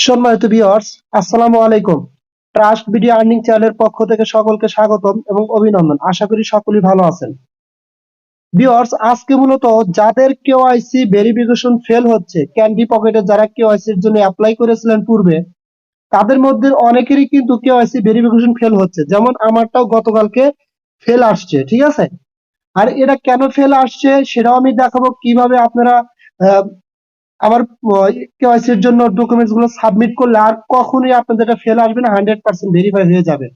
সম্মানিত ভিউয়ার্স, আসসালামু আলাইকুম। ট্রাস্ট ভিডিও আর্নিং চ্যানেলের পক্ষ থেকে সকলকে স্বাগতম এবং অভিনন্দন। আশা করি সকলেই ভালো আছেন। ভিউয়ার্স, আজকে মূলত যাদের কেওয়াইসি ভেরিফিকেশন ফেল হচ্ছে, ক্যান্ডি পকেটে যারা কেওয়াইসি এর জন্য অ্যাপ্লাই করেছিলেন পূর্বে, তাদের মধ্যে অনেকেরই কিন্তু কেওয়াইসি ভেরিফিকেশন ফেল হচ্ছে। যেমন আমারটাও গতকালকে ফেল আসছে, ঠিক আছে? আর এটা কেন ফেল আসছে সেটাও আমি দেখাবো, কিভাবে আপনারা আহ, আবার কেওয়াইসি এর জন্য ডকুমেন্টস গুলো সাবমিট করলে আর কখনোই আপনাদের এটা ফেল আসবে না, 100% ভেরিফাই হয়ে যাবে।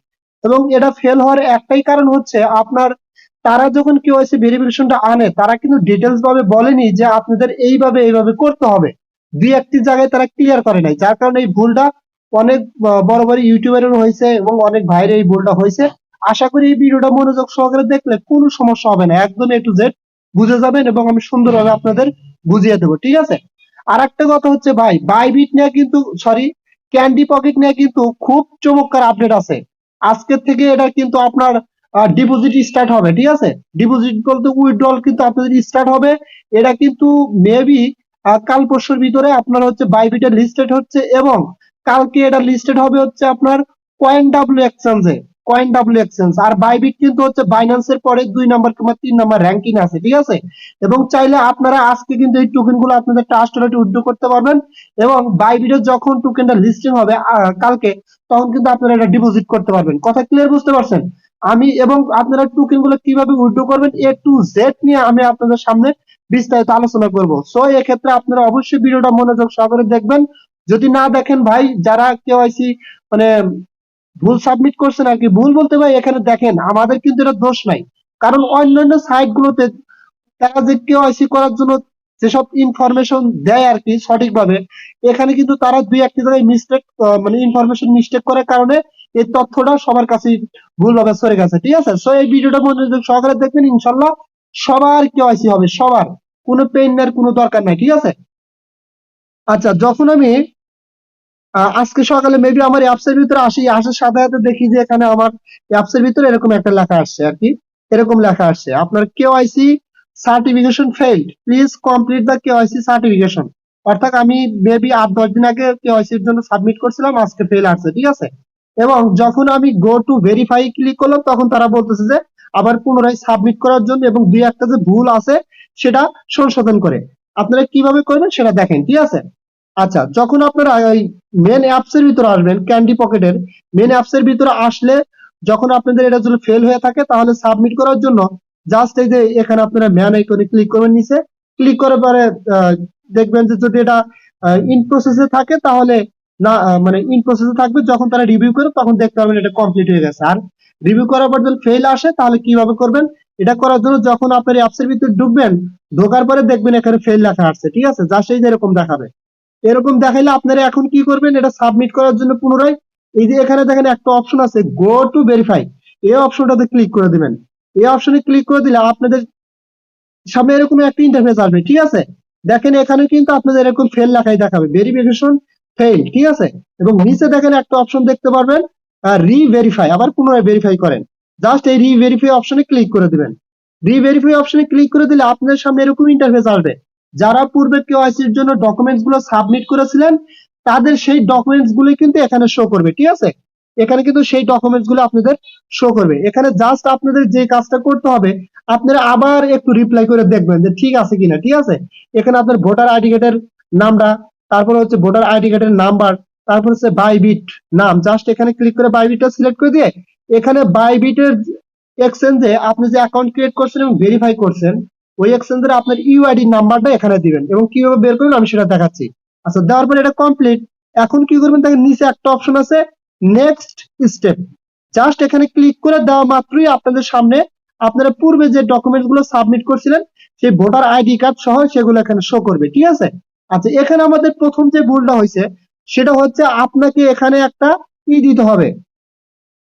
এবং এটা ফেল হওয়ার একটাই কারণ হচ্ছে আপনার, তারা যখন কেওয়াইসি ভেরিফিকেশনটা আনে তারা কিন্তু ডিটেলস ভাবে বলেনি যে আপনাদের এইভাবে এইভাবে করতে হবে। দুই একটি জায়গায় তারা ক্লিয়ার করে নাই, যার কারণে এই ভুলটা অনেক বড় বড় ইউটিউবারের হয়েছে এবং অনেক ভাইয়ের এই ভুলটা হয়েছে। আশা করি এই ভিডিওটা মনোযোগ সহকারে দেখলে কোনো সমস্যা হবে না, একদম A to Z বুঝে যাবেন এবং আমি সুন্দরভাবে আপনাদের বুঝিয়ে দেবো, ঠিক আছে? আর একটা কথা হচ্ছে ভাই, বাইবিট নিয়ে কিন্তু ক্যান্ডি পকেট নিয়ে কিন্তু খুব চমৎকার আপডেট আছে। আজকের থেকে এটা কিন্তু আপনার ডিপোজিট স্টার্ট হবে, ঠিক আছে? ডিপোজিট বলতে উইথড্রল কিন্তু আপনাদের স্টার্ট হবে। এটা কিন্তু মেবি কাল পরশুর ভিতরে আপনার হচ্ছে বাইবিটে লিস্টেড হচ্ছে এবং কালকে এটা লিস্টেড হবে হচ্ছে আপনার coinW এক্সচেঞ্জে। coinW এক্সচেঞ্জ আর বাইবিট কিন্তু হচ্ছে বাইন্যান্সের পরে 2 নম্বর কিংবা 3 নম্বর র্যাঙ্কিং আছে, ঠিক আছে? এবং চাইলে আপনারা আজকে কিন্তু এই টোকেন গুলো আপনাদের ট্রাস্ট ওয়ালেটে উইথড্র করতে পারবেন এবং বাইবিটে যখন টোকেনটা লিস্টিং হবে কালকে, তখন কিন্তু আপনারা এটা ডিপোজিট করতে পারবেন। কথা ক্লিয়ার বুঝতে পারছেন? আমি এবং আপনারা টোকেন গুলো কিভাবে উইথড্র করবেন A to Z নিয়ে আমি আপনাদের সামনে বিস্তারিত আলোচনা করব। সো এক্ষেত্রে আপনারা অবশ্যই ভিডিওটা মনোযোগ সহকারে দেখবেন। যদি না দেখেন ভাই, যারা কেওয়াইসি মানে ভুল সাবমিট করছেন আর কি, ভুল বলতে ভাই এখানে দেখেন আমাদের কিন্তু এটা দোষ নাই। কারণ অন্যান্য সাইট গুলোতে তারা যে কেওয়াইসি করার জন্য যেসব ইনফরমেশন দেয় আর কি সঠিকভাবে, এখানে কিন্তু তারা দুই একটি জায়গায় মিস্টেক, মানে ইনফরমেশন মিস্টেক করার কারণে এই তথ্যটা সবার কাছে ভুলভাবে সরে গেছে, ঠিক আছে? সো এই ভিডিওটা মনোযোগ সহকারে দেখবেন, ইনশাল্লাহ সবার কেওয়াইসি হবে, সবার। কোনো পেইন নেওয়ার কোনো দরকার নাই, ঠিক আছে? আচ্ছা, যখন আমি আজকে সকালে মেবি আমার অ্যাপস এর ভিতরে আসার সাথে সাথে দেখি যে এখানে আমার অ্যাপস এর ভিতরে এরকম একটা লেখা আসছে আর কি। এরকম লেখা আসছে, আপনার KYC certification failed, please complete the KYC certification. অর্থাৎ আমি মেবি 8-10 দিন আগে কেওয়াইসি এর জন্য সাবমিট করছিলাম, আজকে ফেল আসছে, ঠিক আছে? এবং যখন আমি গো টু ভেরিফাই ক্লিক করলাম, তখন তারা বলতেছে যে আবার পুনরায় সাবমিট করার জন্য এবং দুই একটা যে ভুল আছে সেটা সংশোধন করে। আপনারা কিভাবে করবেন সেটা দেখেন, ঠিক আছে? আচ্ছা, যখন আপনারা এই মেন অ্যাপস এর ভিতরে আসবেন, ক্যান্ডি পকেটের মেন অ্যাপস এর ভিতরে আসলে, যখন আপনাদের এটা যদি ফেল হয়ে থাকে তাহলে সাবমিট করার জন্য জাস্ট এই যে এখানে আপনারা ম্যান আইকনে ক্লিক করবেন, নিচে ক্লিক করে পরে দেখবেন যে যদি এটা ইন প্রসেসে থাকে তাহলে না, মানে ইন প্রসেসে থাকবে। যখন তারা রিভিউ করে তখন দেখতে পাবেন এটা কমপ্লিট হয়ে গেছে। আর রিভিউ করার পর যদি ফেল আসে তাহলে কিভাবে করবেন? এটা করার জন্য যখন আপনার অ্যাপস এর ভিতরে ঢুকবেন, ঢোকার পরে দেখবেন এখানে ফেল লেখা আসছে, ঠিক আছে? জাস্ট এই যে এরকম দেখাবে। এরকম দেখাইলে আপনারা এখন কি করবেন? এটা সাবমিট করার জন্য পুনরায় এই যে এখানে দেখেন একটা অপশন আছে গো টু ভেরিফাই, এই অপশনটাতে ক্লিক করে দিবেন। এই অপশনে ক্লিক করে দিলে আপনাদের সামনে এরকম একটা ইন্টারফেস আসবে, ঠিক আছে? দেখেন এখানে কিন্তু আপনাদের এরকম ফেল লেখাই দেখাবে, ভেরিফিকেশন ফেল, ঠিক আছে? এবং নিচে দেখেন একটা অপশন দেখতে পারবেন রি ভেরিফাই, আবার পুনরায় ভেরিফাই করেন। জাস্ট এই রি ভেরিফাই অপশনে ক্লিক করে দিবেন। রি ভেরিফাই অপশনে ক্লিক করে দিলে আপনাদের সামনে এরকম ইন্টারফেস আসবে। যারা পূর্বে কেওয়াইসির জন্য ডকুমেন্টস গুলো সাবমিট করেছিলেন, তাদের সেই ডকুমেন্টস গুলো কিন্তু এখানে শো করবে, ঠিক আছে? এখানে কিন্তু সেই ডকুমেন্টস গুলো আপনাদের শো করবে। এখানে জাস্ট আপনাদের যে কাজটা করতে হবে, আপনারা আবার একটু রিপ্লাই করে দেখবেন যে ঠিক আছে কিনা, ঠিক আছে? এখানে আপনার ভোটার আইডি কার্ডের নামটা, তারপর হচ্ছে ভোটার আইডি কার্ডের নাম্বার, তারপর হচ্ছে বাইবিট নাম, জাস্ট এখানে ক্লিক করে বাইবিটটা সিলেক্ট করে দিয়ে এখানে বাইবিটের এক্সচেঞ্জে আপনি যে অ্যাকাউন্ট ক্রিয়েট করছেন এবং ভেরিফাই করছেন, ওই এক্সচেঞ্জের আপনার ইউআইডি নাম্বারটা এখানে দিবেন এবং কিভাবে বের করবেন আমি সেটা দেখাচ্ছি। আচ্ছা, দেওয়ার পরে এটা কমপ্লিট। এখন কি করবেন? দেখেন নিচে একটা অপশন আছে নেক্সট স্টেপ, জাস্ট এখানে ক্লিক করে দেওয়া মাত্রই আপনাদের সামনে আপনারা পূর্বে যে ডকুমেন্টস গুলো সাবমিট করছিলেন সেই ভোটার আইডি কার্ড সহ সেগুলো এখানে শো করবে, ঠিক আছে? আচ্ছা, এখানে আমাদের প্রথম যে ভুলটা হয়েছে সেটা হচ্ছে আপনাকে এখানে একটা দিতে হবে।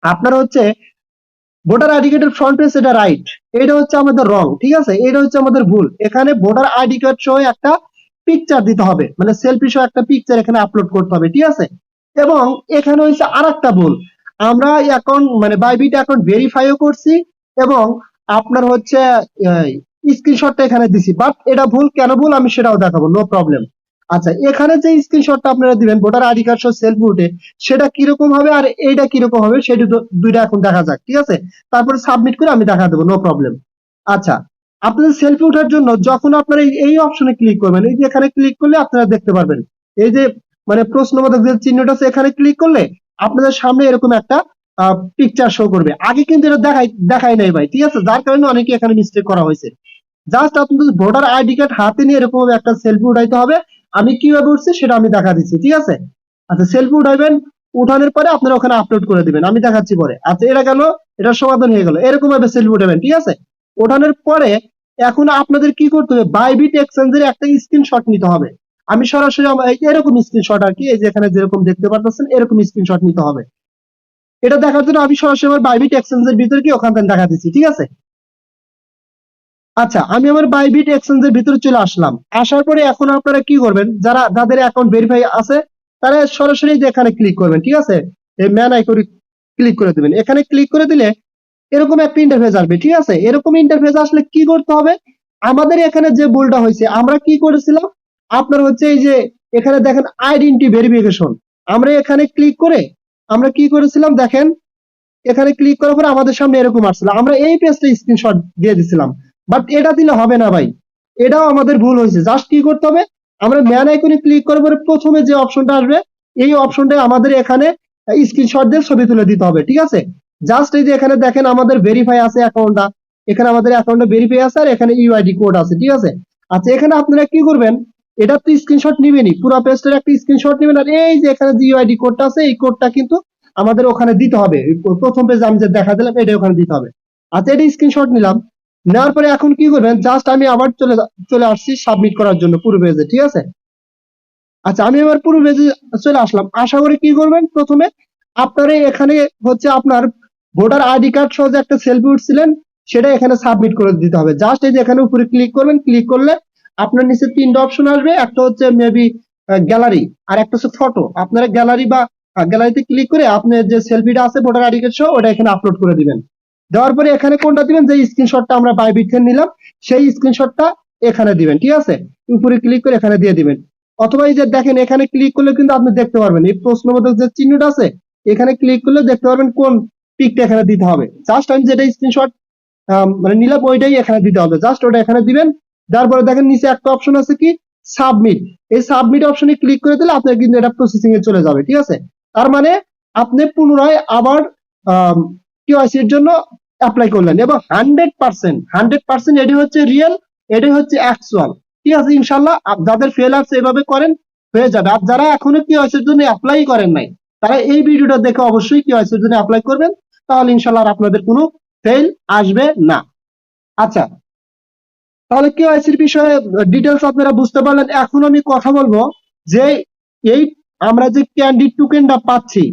আপনার হচ্ছে ভোটার আইডি কার্ডের ফ্রন্ট পেজ এটা রাইট, এটা হচ্ছে আমাদের রং, ঠিক আছে? এটা হচ্ছে আমাদের ভুল। এখানে ভোটার আইডি কার্ড সহ একটা পিকচার দিতে হবে, মানে সেলফি সহ একটা পিকচার এখানে আপলোড করতে হবে, ঠিক আছে? এবং এখানে হচ্ছে আরেকটা ভুল, আমরা অ্যাকাউন্ট মানে বাইবিট অ্যাকাউন্ট ভেরিফাইও করছি এবং আপনার হচ্ছে স্ক্রিনশটটা এখানে দিছি, বাট এটা ভুল। কেন ভুল আমি সেটাও দেখাবো, নো প্রবলেম। আচ্ছা, এখানে যে স্ক্রিনশটটা আপনারা দিবেন ভোটার আইডি কার্ড সহ সেলফি উঠে, সেটা কিরকম হবে আর এইটা কিরকম হবে সেটা দুইটা এখন দেখা যাক, ঠিক আছে? তারপরে সাবমিট করে আমি দেখা দেবো, নো প্রবলেম। আচ্ছা, আপনাদের সেলফি ওঠার জন্য যখন আপনারা এই অপশনে ক্লিক করবেন, এই যে এখানে ক্লিক করলে আপনারা দেখতে পারবেন এই যে মানে প্রশ্নবোধক যে চিহ্নটা আছে, এখানে ক্লিক করলে আপনাদের সামনে এরকম একটা পিকচার শো করবে। আগে কিন্তু এটা দেখাই নাই ভাই, ঠিক আছে? যার কারণে অনেকে এখানে মিস্টেক করা হয়েছে। জাস্ট আপনাদের ভোটার আইডি কার্ড হাতে নিয়ে এরকম একটা সেলফি উঠাইতে হবে। আমি কিভাবে উঠছি সেটা আমি দেখা দিচ্ছি, ঠিক আছে? আচ্ছা, সেলফি উঠাইবেন, উঠানোর পরে আপনারা ওখানে আপলোড করে দিবেন, আমি দেখাচ্ছি পরে। আচ্ছা, এটা গেল, এটার সমাধান হয়ে গেল। এরকম ভাবে সেলফি উঠাবেন, ঠিক আছে? ওঠানোর পরে এখন আপনাদের কি করতে হবে, বাইবিট এক্সচেঞ্জের একটা স্ক্রিনশট নিতে হবে। আমি সরাসরি এরকম স্ক্রিনশট আর কি, এই যে এখানে যেরকম দেখতে পাচ্ছেন এরকম স্ক্রিনশট নিতে হবে। এটা দেখার জন্য আমি সরাসরি আমার বাইবিট এক্সচেঞ্জের ভিতরে কি ওখান থেকে দেখা দিচ্ছি, ঠিক আছে? আচ্ছা, আমি আমার বাইবিট এক্সচেঞ্জের ভিতরে চলে আসলাম। আসার পরে এখন আপনারা কি করবেন, যাদের অ্যাকাউন্ট ভেরিফাই আছে তারা সরাসরি এখানে ক্লিক করবেন, ঠিক আছে? এই ম্যান আইকনে ক্লিক করে দিবেন। এখানে ক্লিক করে দিলে এরকম একটা ইন্টারফেস আসবে, ঠিক আছে? এরকম ইন্টারফেস আসলে কি করতে হবে, আমাদের এখানে যে ভুলটা হয়েছে, আমরা কি করেছিলাম, আপনার হচ্ছে এই যে এখানে দেখেন আইডেন্টি ভেরিফিকেশন, আমরা এখানে ক্লিক করে আমরা কি করেছিলাম দেখেন, এখানে ক্লিক করার পর আমাদের সামনে এরকম আসছিল, আমরা এই পেজটা স্ক্রিনশট দিয়ে দিছিলাম। বাট এটা দিলে হবে না ভাই, এটাও আমাদের ভুল হয়েছে। জাস্ট কি করতে হবে, আমরা ম্যান আইকনে ক্লিক করার পরে প্রথমে যে অপশনটা আসবে এই অপশনটা আমাদের এখানে স্ক্রিনশট দিয়ে ছবি তুলে দিতে হবে, ঠিক আছে? জাস্ট এই যে এখানে দেখেন আমাদের ভেরিফাই আছে অ্যাকাউন্টটা, এখানে আমাদের অ্যাকাউন্টে ভেরিফাই আছে আর এখানে ইউআইডি কোড আছে, ঠিক আছে? আচ্ছা, এখানে আপনারা কি করবেন, এটা তো স্ক্রিনশট নিবেনই, পুরো পেজটার একটা স্ক্রিনশট নেবেন, আর এই যে এখানে যে ইউআইডি কোডটা আছে এই কোডটা কিন্তু আমাদের ওখানে দিতে হবে। প্রথম পেজে আমি যে দেখা দিলাম এটা ওখানে দিতে হবে। আচ্ছা, এটা স্ক্রিনশট নিলাম, নেওয়ার পরে এখন কি করবেন, জাস্ট আমি আবার চলে আসছি সাবমিট করার জন্য পুরো পেজে, ঠিক আছে? আচ্ছা, আমি এবার পুরো পেজে চলে আসলাম। আশা করি কি করবেন, প্রথমে আপনারা এখানে হচ্ছে আপনার ভোটার আইডি কার্ড সহ যে একটা সেলফি উঠছিলেন সেটা এখানে সাবমিট করে দিতে হবে। জাস্ট এই যে এখানে উপরে ক্লিক করবেন, ক্লিক করলে আপনার নিচে তিনটা অপশন আসবে, একটা হচ্ছে মেবি গ্যালারি আর একটা হচ্ছে ফটো। আপনারা গ্যালারি বা গ্যালারিতে ক্লিক করে আপনার যে সেলফিটা আছে ভোটার আইডি কার্ড সহ ওটা এখানে আপলোড করে দিবেন। দেওয়ার পরে এখানে কোনটা দিবেন, যে স্ক্রিনশটটা আমরা বাইবিট থেকে নিলাম সেই স্ক্রিনশটটা এখানে দিবেন, ঠিক আছে? উপরে ক্লিক করে এখানে দিয়ে দিবেন। অথবা এই যে দেখেন এখানে ক্লিক করলে কিন্তু আপনি দেখতে পারবেন এই প্রশ্নবোধক যে চিহ্নটা আছে, এখানে ক্লিক করলে দেখতে পারবেন কোন পিকটা এখানে দিতে হবে। জাস্ট আমি যেটা স্ক্রিনশট মানে নিলাম ওইটাই এখানে দিতে হবে, জাস্ট ওটা এখানে দিবেন। তারপরে দেখেন নিচে একটা অপশন আছে কি, সাবমিট। এই সাবমিট অপশনে ক্লিক করে দিলে আপনার কিন্তু এটা প্রসেসিং এ চলে যাবে, ঠিক আছে? তার মানে আপনি পুনরায় আবার কেওয়াইসি এর জন্য অ্যাপ্লাই করলেন, এবং 100% এটি হচ্ছে রিয়েল, এটি হচ্ছে অ্যাকচুয়াল, ঠিক আছে? ইনশাল্লাহ যাদের ফেল আসছে এভাবে করেন, হয়ে যাবে। আর যারা এখনো কেওয়াইসি এর জন্য অ্যাপ্লাই করেন নাই তারা এই ভিডিওটা দেখে অবশ্যই কেওয়াইসি এর জন্য অ্যাপ্লাই করবেন, তাহলে ইনশাল্লাহ আর আপনাদের কোনো ফেল আসবে না। আচ্ছা, তাহলে কেওয়াইসির বিষয়ে ডিটেলস আপনারা বুঝতে পারলেন। এখন আমি কথা বলবো যে এই আমরা যে ক্যান্ডি টোকেনটা পাচ্ছি,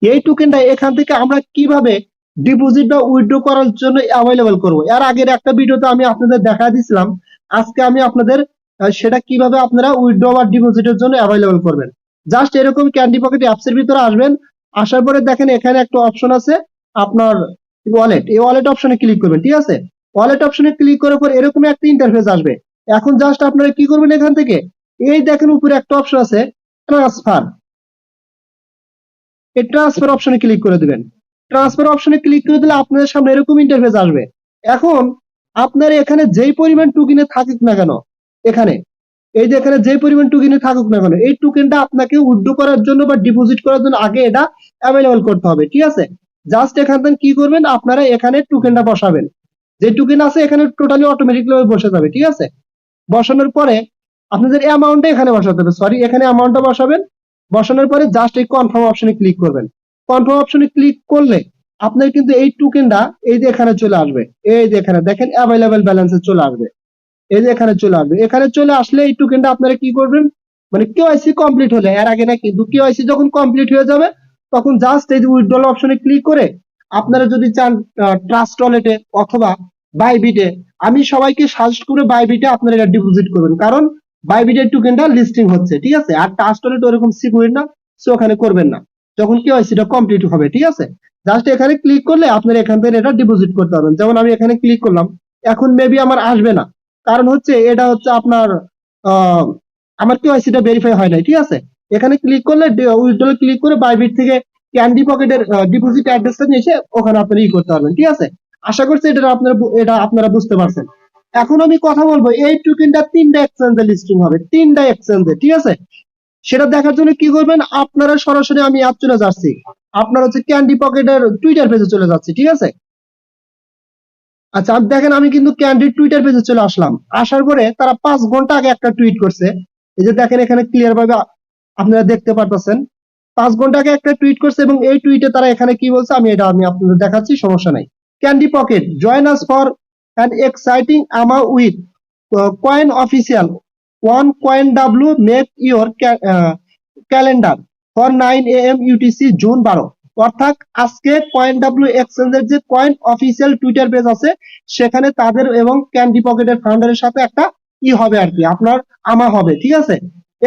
এই টোকেনটা এখান থেকে আমরা কিভাবে ডিপোজিট বা উইথড্র করার জন্য অ্যাভেলেবল করব। এর আগের একটা ভিডিওতে আমি আপনাদের দেখা দিয়েছিলাম, আজকে আমি আপনাদের সেটা কিভাবে আপনারা উইথড্র বা ডিপোজিটের জন্য অ্যাভেলেবল করবেন। জাস্ট এরকম ক্যান্ডি পকেট অ্যাপস এর ভিতরে আসবেন, আসার পরে দেখেন এখানে একটা অপশন আছে আপনার ওয়ালেট, এই ওয়ালেট অপশনে ক্লিক করবেন, ঠিক আছে? ওয়ালেট অপশনে ক্লিক করার পর এরকম একটা ইন্টারফেস আসবে। এখন জাস্ট আপনারা কি করবেন, এখান থেকে এই দেখেন উপরে একটা অপশন আছে ট্রান্সফার, এই ট্রান্সফার অপশনে ক্লিক করে দিবেন। ট্রান্সফার অপশনে ক্লিক করে দিলে আপনাদের সামনে এরকম ইন্টারফেস আসবে। এখন আপনার এখানে যেই পরিমাণ টোকেনে থাকুক না কেন, এখানে এই যে এখানে যে পরিমাণ টোকেনে থাকুক না কেন, এই টোকেনটা আপনাকে উইথড্র করার জন্য বা ডিপোজিট করার জন্য আগে এটা অ্যাভেলেবল করতে হবে, ঠিক আছে? জাস্ট এখান থেকে কি করবেন, আপনারা এখানে টোকেনটা বসাবেন, যে টোকেন আছে এখানে টোটালি অটোমেটিকলি বসে যাবে, ঠিক আছে? বসানোর পরে আপনাদের অ্যামাউন্টটা এখানে বসাতে হবে, সরি এখানে অ্যামাউন্টটা বসাবেন। বসানোর পরে জাস্ট এই কনফার্ম অপশনে ক্লিক করবেন। কনফার্ম অপশনে ক্লিক করলে আপনার কিন্তু এই টোকেনটা এই যে এখানে চলে আসবে, এই যে এখানে দেখেন অ্যাভেলেবল ব্যালেন্সে চলে আসবে, এই যে এখানে চলে আসবে। এখানে চলে আসলে এই টোকেনটা আপনারা কি করবেন, মানে কেওয়াইসি কমপ্লিট হলে, এর আগে না কিন্তু কেওয়াইসি যখন কমপ্লিট হয়ে যাবে তখন জাস্ট এই যে উইথড্রল অপশনে ক্লিক করে আপনারা যদি চান ট্রাস্ট ওয়ালেটে অথবা বাইবিটে, আমি সবাইকে সাজেস্ট করে বাইবিটে আপনারা এটা ডিপোজিট করবেন, কারণ বাইবিটের টোকেনটা লিস্টিং হচ্ছে, ঠিক আছে? আর ট্রাস্ট ওয়ালেট ওরকম সিকিউর না, সো ওখানে করবেন না যখন কেওয়াইসিটা কমপ্লিট হবে, ঠিক আছে? জাস্ট এখানে ক্লিক করলে আপনারা এখান থেকে এটা ডিপোজিট করতে পারবেন। যেমন আমি এখানে ক্লিক করলাম, এখন মেবি আমার আসবে না, কারণ হচ্ছে এটা হচ্ছে আপনার আমার কেওয়াইসিটা ভেরিফাই হয় নাই, ঠিক আছে। এখানে ক্লিক করলে উইথড্রলে ক্লিক করে বাইবিট থেকে ক্যান্ডি পকেটের ডিপোজিট অ্যাড্রেসটা নিয়ে এসে ওখানে আপনারা করতে পারবেন, ঠিক আছে। আশা করছি এটা আপনারা বুঝতে পারছেন। এখন আমি কথা বলবো এই টোকেনটা 3টা এক্সচেঞ্জে লিস্টিং হবে, 3টা এক্সচেঞ্জে, ঠিক আছে। সেটা দেখার জন্য কি করবেন, আপনারা সরাসরি আমি অ্যাপ চলে যাচ্ছি, আপনার হচ্ছে ক্যান্ডি পকেটের টুইটার পেজে চলে যাচ্ছি, ঠিক আছে। আচ্ছা দেখেন আমি কিন্তু ক্যান্ডির টুইটার পেজে চলে আসলাম। আসার পরে তারা 5 ঘন্টা আগে একটা টুইট করছে, এই যে দেখেন এখানে ক্লিয়ার ভাবে আপনারা দেখতে পারতেছেন। 5 ঘন্টা আগে একটা টুইট করছে এবং এই টুইটে তারা এখানে কি বলছে আমি আপনাদের দেখাচ্ছি, সমস্যা নাই। Candy pocket join us for an exciting AMA with coin official one coinW make your calendar for 9 AM UTC June 12। অর্থাৎ আজকে coinW এক্সচেঞ্জের যে কয়েন অফিসিয়াল টুইটার পেজ আছে সেখানে তাদের এবং ক্যান্ডি পকেটের ফাউন্ডারের সাথে একটা হবে আর কি, আপনার আমা হবে, ঠিক আছে।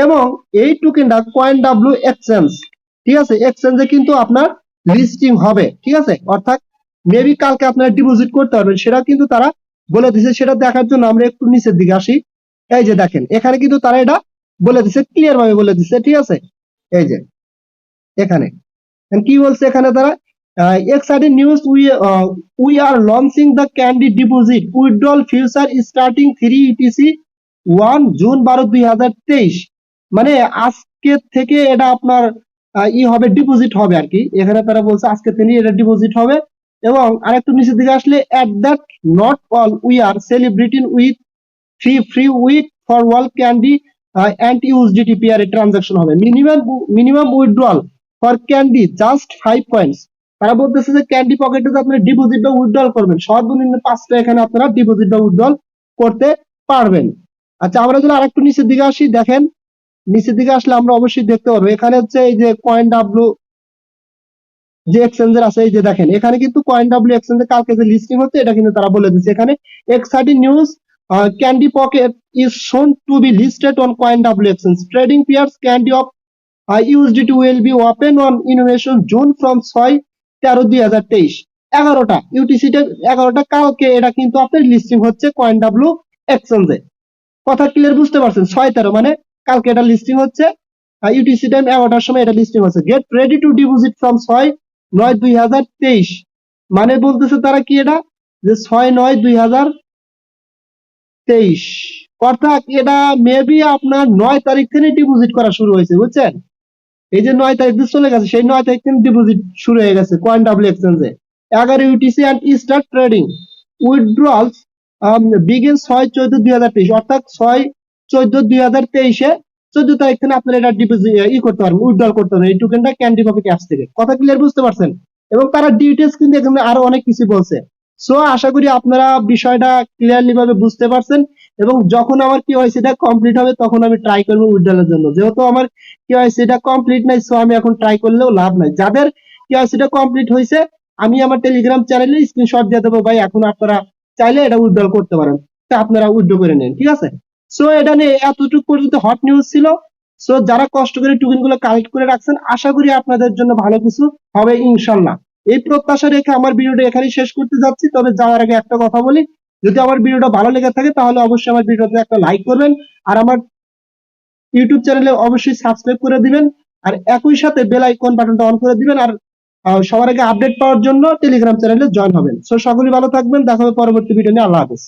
এবং এই টোকেনটা coinW এক্সচেঞ্জ, ঠিক আছে, এক্সচেঞ্জে কিন্তু আপনার লিস্টিং হবে, ঠিক আছে। অর্থাৎ মেবি কালকে আপনারা ডিপোজিট করতে পারবেন, সেটা কিন্তু তারা বলে দিছে। সেটা দেখার জন্য আমরা একটু নিচের দিকে আসি। এই যে দেখেন এখানে কিন্তু তারা এটা বলে দিছে, ক্লিয়ার ভাবে বলে দিছে, ঠিক আছে। এই যে এখানে কি বলছে, এখানে তারা exciting news, we are launching the candy deposit withdrawal future starting 3 UTC 1 June 12 2023। মানে আজকে থেকে এটা আপনার হবে, ডিপোজিট হবে আর কি। এখানে তারা বলছে আজকে থেকে এটা ডিপোজিট হবে। এবং আরেকটু নিচের দিকে আসলে at that not all we are celebrating with free with for wall candy and USDT পেয়ারে ট্রানজাকশন হবে। Minimum withdrawal for candy just 5 coins. তারা বলতেছে যে ক্যান্ডি পকেটে যে আপনারা ডিপোজিট বা উইথড্রল করবেন সর্বনিম্ন 5টা এখানে আপনারা ডিপোজিট বা উইথড্রল করতে পারবেন। আচ্ছা আমরা যদি আরেকটু নিচের দিকে আসি, দেখেন নিচের দিকে আসলে আমরা অবশ্যই দেখতে পারবো এখানে হচ্ছে এই যে coinW যে এক্সচেঞ্জের আছে, এই যে দেখেন এখানে কিন্তু coinW এক্সচেঞ্জে কালকে যে লিস্টিং হচ্ছে এটা কিন্তু তারা বলে দিচ্ছে। এখানে exciting news, candy pocket is shown to be listed on coinW exchange. Trading pairs Candy of USDT will be open on innovation June from 6/13/2023। 11টা UTC 11টা কালকে এটা কিন্তু আপনার লিস্টিং হচ্ছে coinW এক্সচেঞ্জে। কথা ক্লিয়ার বুঝতে পারছেন? 6/13 মানে কালকে এটা লিস্টিং হচ্ছে, ইউটিসি টাইম 11টার সময় এটা লিস্টিং হচ্ছে। Get ready to deposit from 6/9/2023। মানে বলতেছে তারা কি এটা, যে 6/9/2023। অর্থাৎ এটা মেবি আপনার 9 তারিখ থেকে ডিপোজিট করা শুরু হয়েছে, বুঝছেন। এই যে 9 তারিখ চলে গেছে, সেই 9 তারিখ থেকে ডিপোজিট শুরু হয়ে গেছে coinW এক্সচেঞ্জে। 11 UTC and start trading withdrawals begin 6/14/2023। অর্থাৎ 6/14/2023-এ 14 তারিখ থেকে আপনারা এটা ডিপোজিট করতে পারবেন, উইথড্রল করতে পারবেন এই টোকেনটা ক্যান্ডি পকেট অ্যাপস থেকে। কথা ক্লিয়ার বুঝতে পারছেন? এবং তারা ডিটেইলস কিন্তু এখানে আরো অনেক কিছু বলছে। সো আশা করি আপনারা বিষয়টা ক্লিয়ারলি ভাবে বুঝতে পারছেন। এবং যখন আমার কেওয়াইসিটা কমপ্লিট হবে তখন আমি ট্রাই করবো উইথড্রলের জন্য। যেহেতু আমার কেওয়াইসিটা কমপ্লিট নাই, সো আমি এখন ট্রাই করলেও লাভ নাই। যাদের কেওয়াইসিটা কমপ্লিট হয়েছে আমি আমার টেলিগ্রাম চ্যানেলে স্ক্রিনশট দিয়ে দেবো, ভাই এখন আপনারা চাইলে এটা উইথড্রল করতে পারেন, তা আপনারা উইথড্র করে নেন, ঠিক আছে। সো এটা নিয়ে এতটুকু পর্যন্ত হট নিউজ ছিল। সো যারা কষ্ট করে টোকেন গুলো কালেক্ট করে রাখছেন আশা করি আপনাদের জন্য ভালো কিছু হবে ইনশাল্লাহ। এই প্রত্যাশা রেখে আমার ভিডিওটা এখানেই শেষ করতে যাচ্ছি। তবে যাওয়ার আগে একটা কথা বলি, যদি আমার ভিডিওটা ভালো লেগে থাকে তাহলে অবশ্যই আমার ভিডিওতে একটা লাইক করবেন, আর আমার ইউটিউব চ্যানেলে অবশ্যই সাবস্ক্রাইব করে দিবেন, আর একই সাথে বেল আইকন বাটনটা অন করে দিবেন। আর সবার আগে আপডেট পাওয়ার জন্য টেলিগ্রাম চ্যানেলে জয়েন হবেন। সো সকলেই ভালো থাকবেন, দেখা হবে পরবর্তী ভিডিও নিয়ে। আল্লাহ হাফেজ।